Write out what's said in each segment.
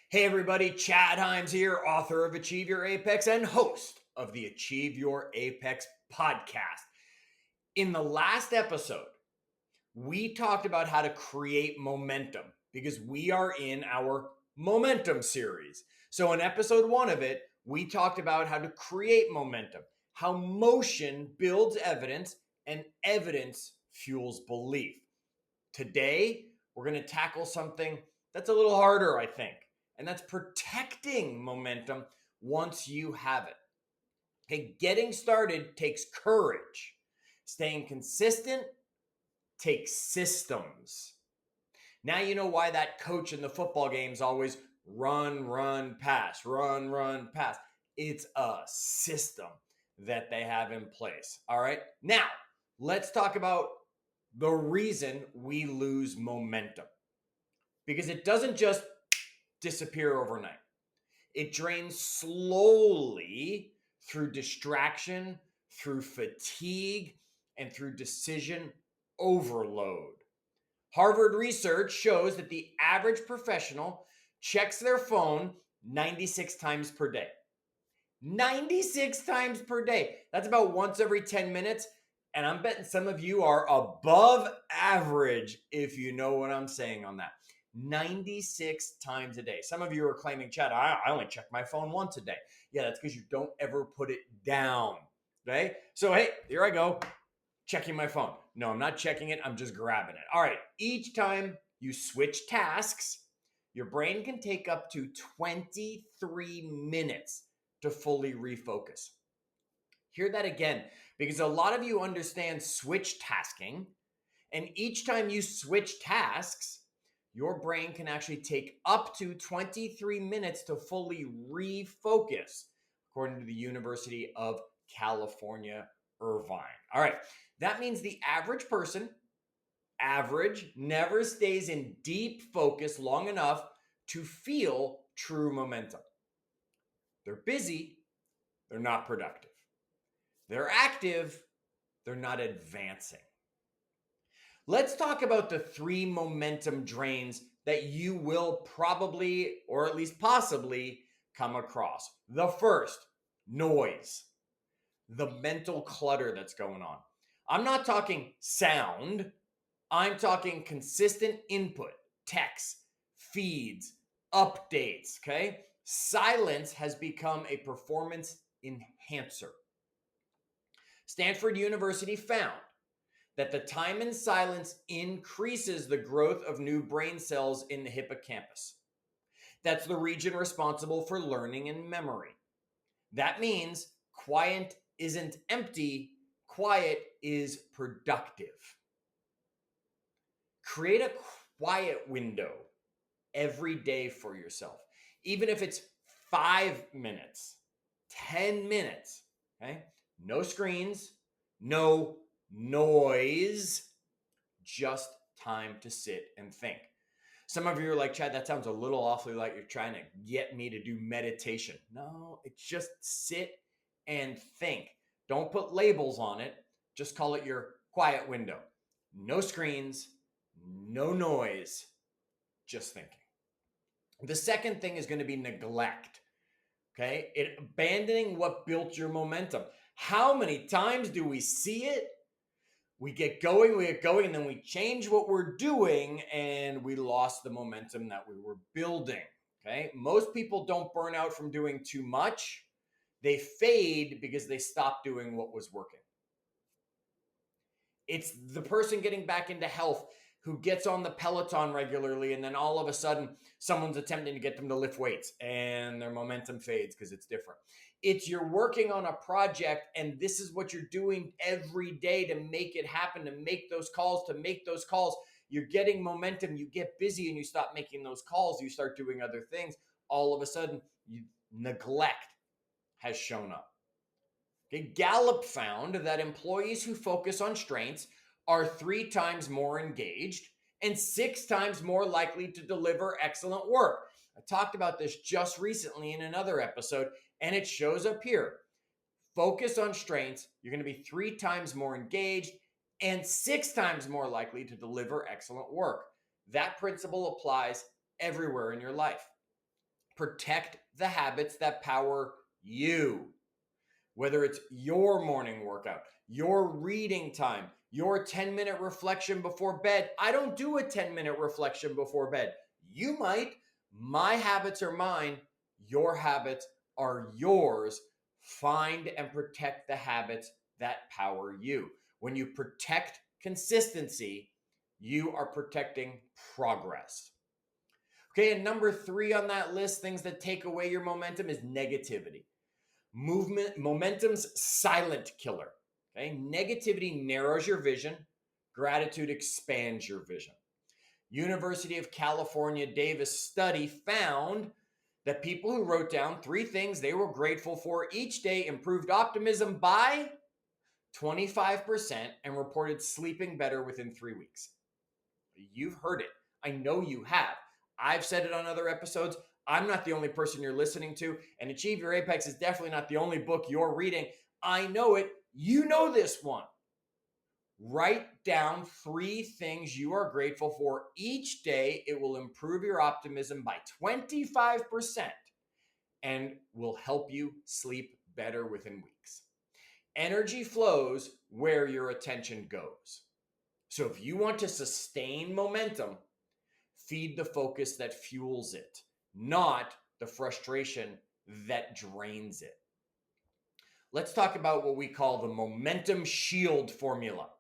Hey everybody, Chad Hyams here, author of Achieve Your Apex and host of the Achieve Your Apex podcast. In the last episode, we talked about how to create momentum because we are in our momentum series. So in episode 1 of it, we talked about how to create momentum, how motion builds evidence and evidence fuels belief. Today, we're going to tackle something that's a little harder, I think, and that's protecting momentum once you have it. Okay, getting started takes courage. Staying consistent takes systems. Now you know why that coach in the football games always run, pass, run, pass. It's a system that they have in place. All right. Now, let's talk about the reason we lose momentum. Because it doesn't just disappear overnight. It drains slowly through distraction, through fatigue, and through decision overload. Harvard research shows that the average professional checks their phone 96 times per day. 96 times per day. That's about once every 10 minutes. And I'm betting some of you are above average if you know what I'm saying on that. 96 times a day. Some of you are claiming, Chad, I only check my phone once a day. Yeah, that's because you don't ever put it down. Okay. So, hey, here I go, checking my phone. No, I'm not checking it. I'm just grabbing it. All right. Each time you switch tasks, your brain can take up to 23 minutes to fully refocus. Hear that again, because a lot of you understand switch tasking, and each time you switch tasks, your brain can actually take up to 23 minutes to fully refocus, according to the University of California, Irvine. All right, that means the average person, never stays in deep focus long enough to feel true momentum. They're busy, they're not productive. They're active, they're not advancing. Let's talk about the 3 momentum drains that you will probably, or at least possibly, come across. The first, noise, the mental clutter that's going on. I'm not talking sound, I'm talking consistent input, texts, feeds, updates, okay? Silence has become a performance enhancer. Stanford University found that the time in silence increases the growth of new brain cells in the hippocampus. That's the region responsible for learning and memory. That means quiet isn't empty, quiet is productive. Create a quiet window every day for yourself, even if it's 5 minutes, 10 minutes, okay? No screens, no noise, just time to sit and think. Some of you are like, Chad, that sounds a little awfully like you're trying to get me to do meditation. No, it's just sit and think. Don't put labels on it. Just call it your quiet window. No screens, no noise, just thinking. The second thing is going to be neglect. Okay, abandoning what built your momentum. How many times do we see it? We get going, and then we change what we're doing, and we lost the momentum that we were building. Okay, most people don't burn out from doing too much. They fade because they stop doing what was working. It's the person getting back into health who gets on the Peloton regularly, and then all of a sudden someone's attempting to get them to lift weights and their momentum fades because it's different. It's you're working on a project and this is what you're doing every day to make it happen, to make those calls. You're getting momentum, you get busy and you stop making those calls, you start doing other things. All of a sudden, neglect has shown up. Okay, Gallup found that employees who focus on strengths are 3 times more engaged and 6 times more likely to deliver excellent work. I talked about this just recently in another episode, and it shows up here. Focus on strengths, you're going to be 3 times more engaged and 6 times more likely to deliver excellent work. That principle applies everywhere in your life. Protect the habits that power you. Whether it's your morning workout, your reading time, your 10-minute reflection before bed. I don't do a 10-minute reflection before bed. You might. My habits are mine. Your habits are yours. Find and protect the habits that power you. When you protect consistency, you are protecting progress. Okay, and number 3 on that list, things that take away your momentum, is negativity. Momentum's silent killer. Okay, negativity narrows your vision. Gratitude expands your vision. University of California, Davis study found that people who wrote down 3 things they were grateful for each day improved optimism by 25% and reported sleeping better within 3 weeks. You've heard it. I know you have. I've said it on other episodes. I'm not the only person you're listening to, and Achieve Your Apex is definitely not the only book you're reading. I know it. You know this one. Write down 3 things you are grateful for each day. It will improve your optimism by 25% and will help you sleep better within weeks. Energy flows where your attention goes. So if you want to sustain momentum, feed the focus that fuels it, not the frustration that drains it. Let's talk about what we call the momentum shield formula.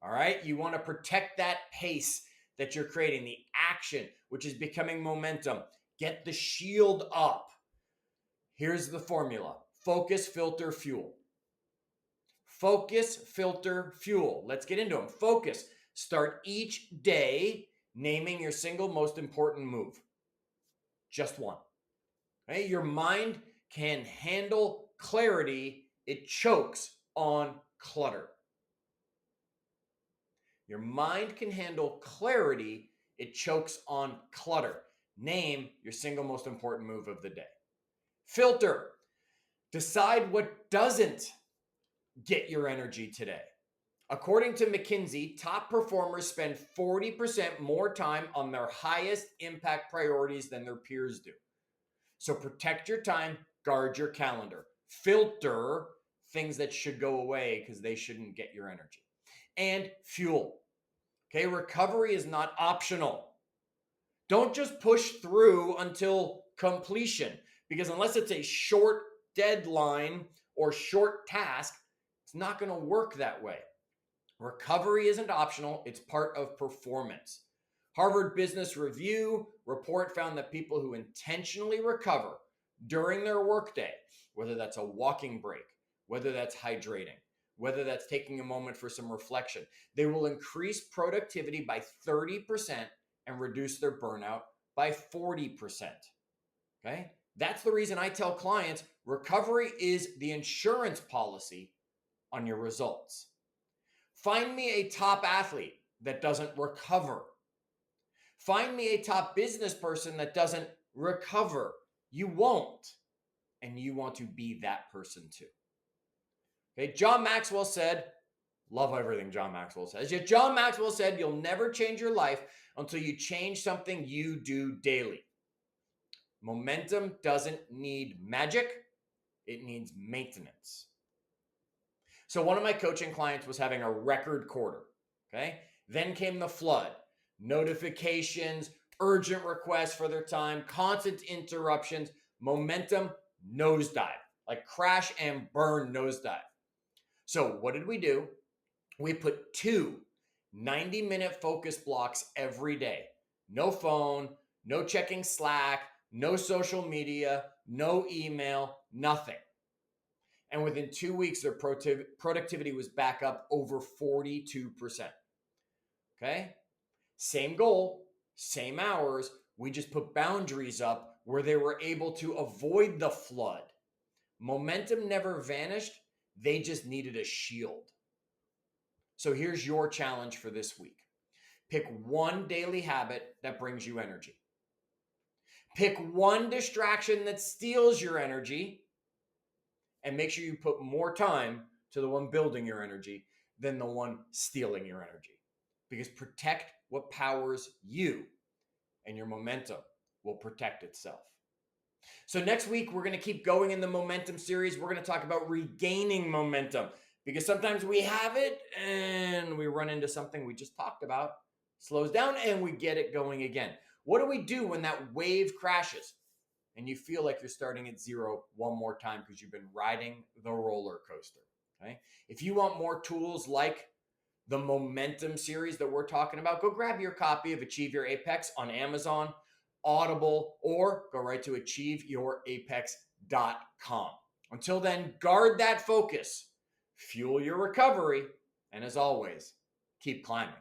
All right, you want to protect that pace that you're creating, the action, which is becoming momentum. Get the shield up. Here's the formula: focus, filter, fuel. Focus, filter, fuel. Let's get into them. Focus. Start each day naming your single most important move. Just one. Okay? Your mind can handle clarity. It chokes on clutter. Your mind can handle clarity. It chokes on clutter. Name your single most important move of the day. Filter. Decide what doesn't get your energy today. According to McKinsey, top performers spend 40% more time on their highest impact priorities than their peers do. So protect your time, guard your calendar. Filter things that should go away because they shouldn't get your energy. And fuel. Okay, recovery is not optional. Don't just push through until completion, because unless it's a short deadline or short task, it's not going to work that way. Recovery isn't optional, it's part of performance. Harvard Business Review report found that people who intentionally recover during their workday, whether that's a walking break, whether that's hydrating, whether that's taking a moment for some reflection, they will increase productivity by 30% and reduce their burnout by 40%. Okay? That's the reason I tell clients recovery is the insurance policy on your results. Find me a top athlete that doesn't recover. Find me a top business person that doesn't recover. You won't. And you want to be that person too. Okay, John Maxwell said, love everything John Maxwell says. Yet John Maxwell said, you'll never change your life until you change something you do daily. Momentum doesn't need magic. It needs maintenance. So one of my coaching clients was having a record quarter. Okay. Then came the flood, notifications, urgent requests for their time, constant interruptions, momentum nosedive, like crash and burn nosedive. So what did we do? We put 2 90-minute focus blocks every day. No phone, no checking Slack, no social media, no email, nothing. And within 2 weeks, their productivity was back up over 42%. Okay? Same goal, same hours. We just put boundaries up where they were able to avoid the flood. Momentum never vanished. They just needed a shield. So here's your challenge for this week. Pick one daily habit that brings you energy. Pick one distraction that steals your energy, and make sure you put more time to the one building your energy than the one stealing your energy. Because protect what powers you, and your momentum will protect itself. So next week, we're going to keep going in the momentum series. We're going to talk about regaining momentum because sometimes we have it and we run into something we just talked about, slows down, and we get it going again. What do we do when that wave crashes and you feel like you're starting at zero one more time because you've been riding the roller coaster? Okay. If you want more tools like the momentum series that we're talking about, go grab your copy of Achieve Your Apex on Amazon, Audible, or go right to achieveyourapex.com. Until then, guard that focus, fuel your recovery, and as always, keep climbing.